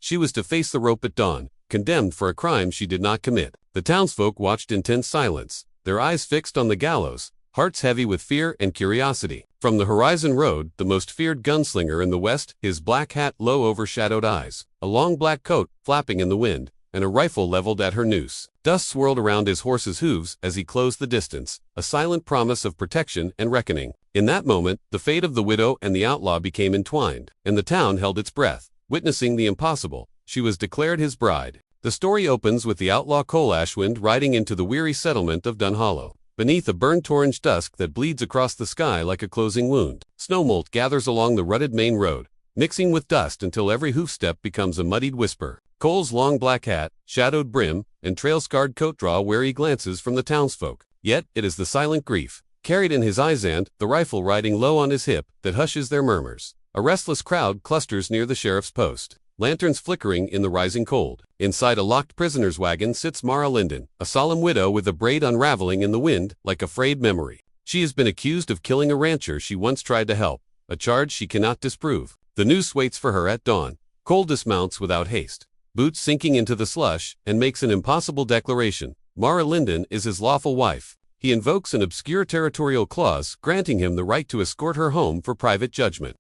She was to face the rope at dawn, condemned for a crime she did not commit. The townsfolk watched in tense silence, their eyes fixed on the gallows, hearts heavy with fear and curiosity. From the horizon rode the most feared gunslinger in the West, his black hat low overshadowed eyes, a long black coat flapping in the wind, and a rifle leveled at her noose. Dust swirled around his horse's hooves as he closed the distance, a silent promise of protection and reckoning. In that moment, the fate of the widow and the outlaw became entwined, and the town held its breath, witnessing the impossible. She was declared his bride. The story opens with the outlaw Cole Ashwind riding into the weary settlement of Dunhollow. Beneath a burnt orange dusk that bleeds across the sky like a closing wound, snowmolt gathers along the rutted main road, mixing with dust until every hoofstep becomes a muddied whisper. Cole's long black hat, shadowed brim, and trail-scarred coat draw wary glances from the townsfolk. Yet it is the silent grief, carried in his eyes and the rifle riding low on his hip, that hushes their murmurs. A restless crowd clusters near the sheriff's post, lanterns flickering in the rising cold. Inside a locked prisoner's wagon sits Mara Lyndon, a solemn widow with a braid unraveling in the wind like a frayed memory. She has been accused of killing a rancher she once tried to help, a charge she cannot disprove. The noose waits for her at dawn. Cole dismounts without haste, boots sinking into the slush, and makes an impossible declaration. Mara Lyndon is his lawful wife. He invokes an obscure territorial clause granting him the right to escort her home for private judgment.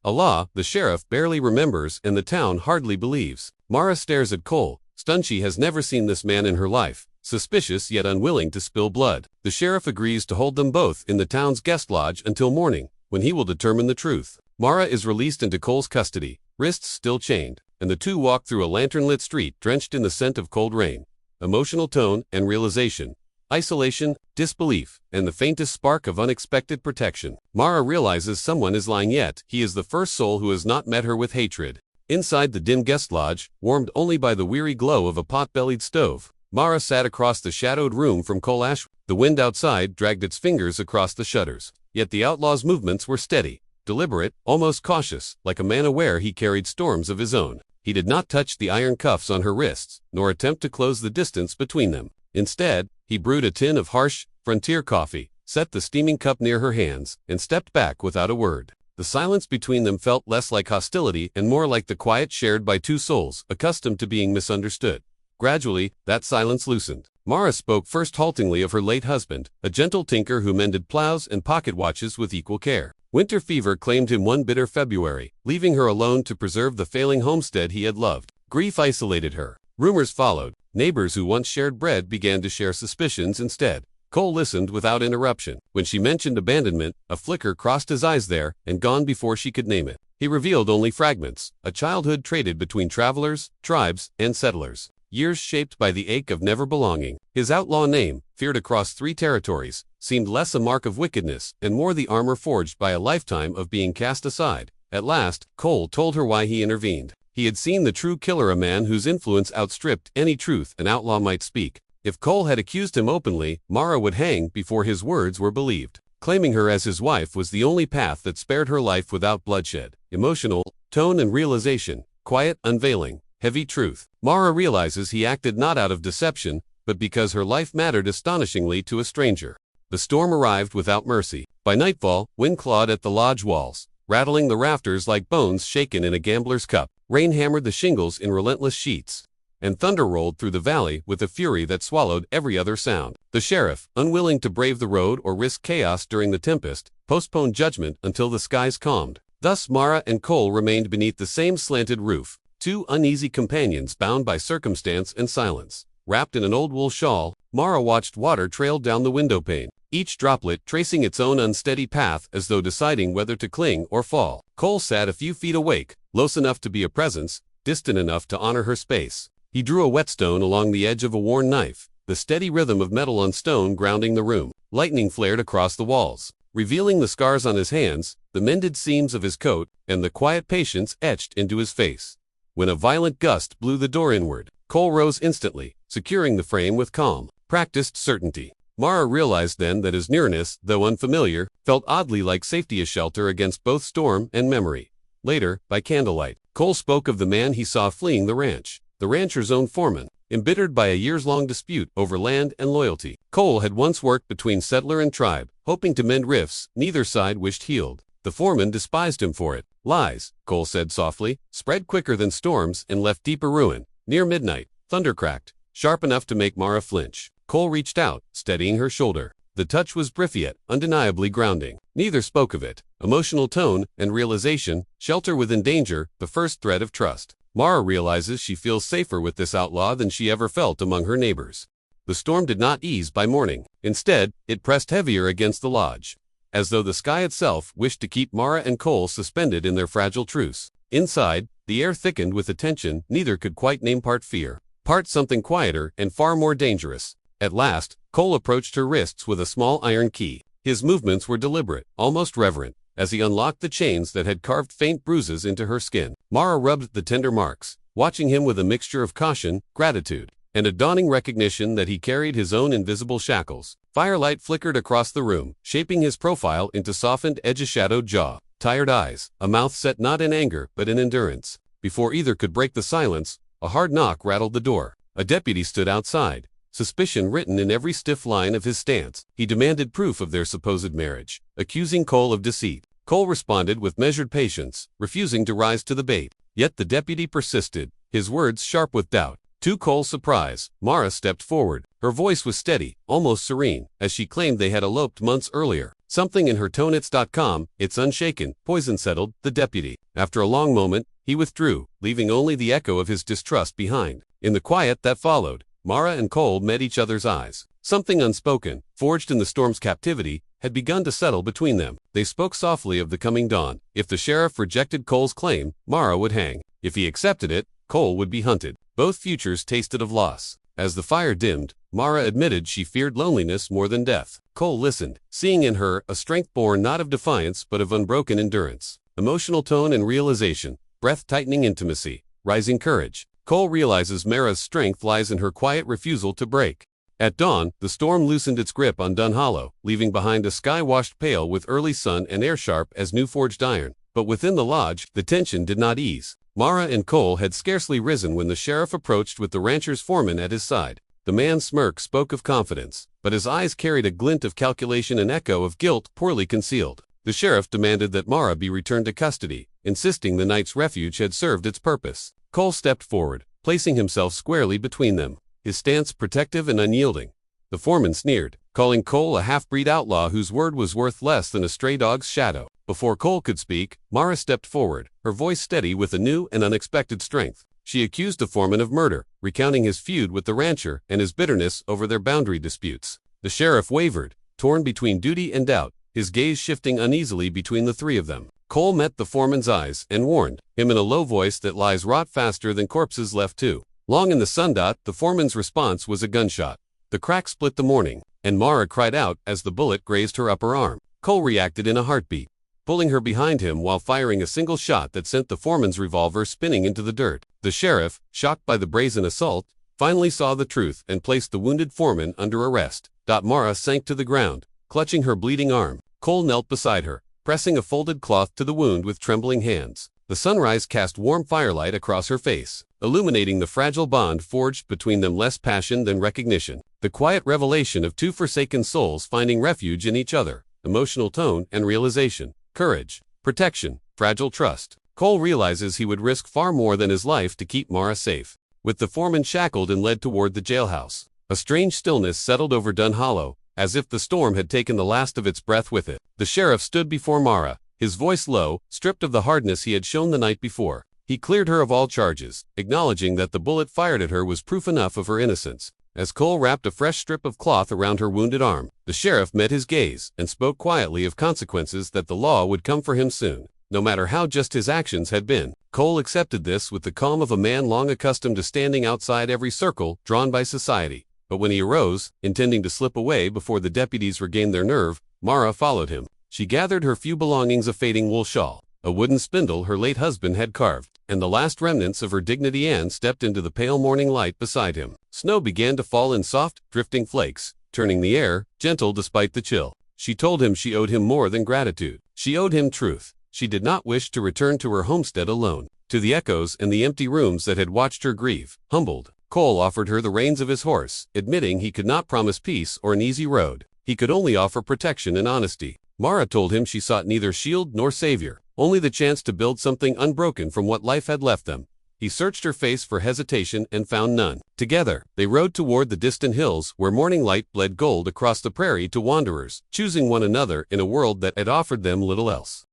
A law the sheriff barely remembers and the town hardly believes. Mara stares at Cole, stunned. She has never seen this man in her life, suspicious yet unwilling to spill blood. The sheriff agrees to hold them both in the town's guest lodge until morning, when he will determine the truth. Mara is released into Cole's custody, wrists still chained, and the two walk through a lantern-lit street drenched in the scent of cold rain. Emotional tone and realization, isolation, disbelief, and the faintest spark of unexpected protection. Mara realizes someone is lying, yet he is the first soul who has not met her with hatred. Inside the dim guest lodge, warmed only by the weary glow of a pot-bellied stove, Mara sat across the shadowed room from Cole Ashwind. The wind outside dragged its fingers across the shutters, yet the outlaw's movements were steady, deliberate, almost cautious, like a man aware he carried storms of his own. He did not touch the iron cuffs on her wrists, nor attempt to close the distance between them. Instead, he brewed a tin of harsh, frontier coffee, set the steaming cup near her hands, and stepped back without a word. The silence between them felt less like hostility and more like the quiet shared by two souls accustomed to being misunderstood. Gradually, that silence loosened. Mara spoke first haltingly of her late husband, a gentle tinker who mended plows and pocket watches with equal care. Winter fever claimed him one bitter February, leaving her alone to preserve the failing homestead he had loved. Grief isolated her. Rumors followed. Neighbors who once shared bread began to share suspicions instead. Cole listened without interruption. When she mentioned abandonment, a flicker crossed his eyes there and gone before she could name it. He revealed only fragments, a childhood traded between travelers, tribes, and settlers. Years shaped by the ache of never belonging. His outlaw name, feared across 3 territories, seemed less a mark of wickedness and more the armor forged by a lifetime of being cast aside. At last, Cole told her why he intervened. He had seen the true killer, a man whose influence outstripped any truth an outlaw might speak. If Cole had accused him openly, Mara would hang before his words were believed. Claiming her as his wife was the only path that spared her life without bloodshed. Emotional tone and realization, quiet, unveiling, heavy truth. Mara realizes he acted not out of deception, but because her life mattered astonishingly to a stranger. The storm arrived without mercy. By nightfall, wind clawed at the lodge walls, rattling the rafters like bones shaken in a gambler's cup. Rain hammered the shingles in relentless sheets, and thunder rolled through the valley with a fury that swallowed every other sound. The sheriff, unwilling to brave the road or risk chaos during the tempest, postponed judgment until the skies calmed. Thus Mara and Cole remained beneath the same slanted roof, 2 uneasy companions bound by circumstance and silence. Wrapped in an old wool shawl, Mara watched water trail down the windowpane, each droplet tracing its own unsteady path as though deciding whether to cling or fall. Cole sat a few feet awake, close enough to be a presence, distant enough to honor her space. He drew a whetstone along the edge of a worn knife, the steady rhythm of metal on stone grounding the room. Lightning flared across the walls, revealing the scars on his hands, the mended seams of his coat, and the quiet patience etched into his face. When a violent gust blew the door inward, Cole rose instantly, securing the frame with calm, practiced certainty. Mara realized then that his nearness, though unfamiliar, felt oddly like safety, a shelter against both storm and memory. Later, by candlelight, Cole spoke of the man he saw fleeing the ranch, the rancher's own foreman, embittered by a years-long dispute over land and loyalty. Cole had once worked between settler and tribe, hoping to mend rifts neither side wished healed. The foreman despised him for it. Lies, Cole said softly, spread quicker than storms and left deeper ruin. Near midnight, thunder cracked, sharp enough to make Mara flinch. Cole reached out, steadying her shoulder. The touch was brief yet undeniably grounding. Neither spoke of it. Emotional tone and realization, shelter within danger, the first thread of trust. Mara realizes she feels safer with this outlaw than she ever felt among her neighbors. The storm did not ease by morning. Instead, it pressed heavier against the lodge, as though the sky itself wished to keep Mara and Cole suspended in their fragile truce. Inside, the air thickened with a tension neither could quite name, part fear, part something quieter and far more dangerous. At last, Cole approached her wrists with a small iron key. His movements were deliberate, almost reverent, as he unlocked the chains that had carved faint bruises into her skin. Mara rubbed the tender marks, watching him with a mixture of caution, gratitude, and a dawning recognition that he carried his own invisible shackles. Firelight flickered across the room, shaping his profile into softened, edge-shadowed jaw, tired eyes, a mouth set not in anger but in endurance. Before either could break the silence, a hard knock rattled the door. A deputy stood outside, suspicion written in every stiff line of his stance. He demanded proof of their supposed marriage, accusing Cole of deceit. Cole responded with measured patience, refusing to rise to the bait. Yet the deputy persisted, his words sharp with doubt. To Cole's surprise, Mara stepped forward. Her voice was steady, almost serene, as she claimed they had eloped months earlier. Something in her tone, it's unshaken, poison settled the deputy. After a long moment, he withdrew, leaving only the echo of his distrust behind. In the quiet that followed, Mara and Cole met each other's eyes. Something unspoken, forged in the storm's captivity, had begun to settle between them. They spoke softly of the coming dawn. If the sheriff rejected Cole's claim, Mara would hang. If he accepted it, Cole would be hunted. Both futures tasted of loss. As the fire dimmed, Mara admitted she feared loneliness more than death. Cole listened, seeing in her a strength born not of defiance but of unbroken endurance. Emotional tone and realization, breath-tightening intimacy, rising courage. Cole realizes Mara's strength lies in her quiet refusal to break. At dawn, the storm loosened its grip on Dun Hollow, leaving behind a sky washed pale with early sun and air sharp as new forged iron. But within the lodge, the tension did not ease. Mara and Cole had scarcely risen when the sheriff approached with the rancher's foreman at his side. The man's smirk spoke of confidence, but his eyes carried a glint of calculation and echo of guilt poorly concealed. The sheriff demanded that Mara be returned to custody, insisting the night's refuge had served its purpose. Cole stepped forward, placing himself squarely between them, his stance protective and unyielding. The foreman sneered, calling Cole a half-breed outlaw whose word was worth less than a stray dog's shadow. Before Cole could speak, Mara stepped forward, her voice steady with a new and unexpected strength. She accused the foreman of murder, recounting his feud with the rancher and his bitterness over their boundary disputes. The sheriff wavered, torn between duty and doubt, his gaze shifting uneasily between the three of them. Cole met the foreman's eyes and warned him in a low voice that lies rot faster than corpses left to. Long in the sundot, the foreman's response was a gunshot. The crack split the morning, and Mara cried out as the bullet grazed her upper arm. Cole reacted in a heartbeat, pulling her behind him while firing a single shot that sent the foreman's revolver spinning into the dirt. The sheriff, shocked by the brazen assault, finally saw the truth and placed the wounded foreman under arrest. Mara sank to the ground, clutching her bleeding arm. Cole knelt beside her, pressing a folded cloth to the wound with trembling hands. The sunrise cast warm firelight across her face, illuminating the fragile bond forged between them, less passion than recognition. The quiet revelation of two forsaken souls finding refuge in each other, emotional tone and realization, courage, protection, fragile trust. Cole realizes he would risk far more than his life to keep Mara safe. With the foreman shackled and led toward the jailhouse, a strange stillness settled over Dun Hollow, as if the storm had taken the last of its breath with it. The sheriff stood before Mara, his voice low, stripped of the hardness he had shown the night before. He cleared her of all charges, acknowledging that the bullet fired at her was proof enough of her innocence. As Cole wrapped a fresh strip of cloth around her wounded arm, the sheriff met his gaze and spoke quietly of consequences that the law would come for him soon, no matter how just his actions had been. Cole accepted this with the calm of a man long accustomed to standing outside every circle drawn by society. But when he arose, intending to slip away before the deputies regained their nerve, Mara followed him. She gathered her few belongings, a fading wool shawl, a wooden spindle her late husband had carved, and the last remnants of her dignity, and stepped into the pale morning light beside him. Snow began to fall in soft, drifting flakes, turning the air gentle despite the chill. She told him she owed him more than gratitude. She owed him truth. She did not wish to return to her homestead alone, to the echoes and the empty rooms that had watched her grieve. Humbled, Cole offered her the reins of his horse, admitting he could not promise peace or an easy road. He could only offer protection and honesty. Mara told him she sought neither shield nor savior, only the chance to build something unbroken from what life had left them. He searched her face for hesitation and found none. Together, they rode toward the distant hills where morning light bled gold across the prairie to wanderers, choosing one another in a world that had offered them little else.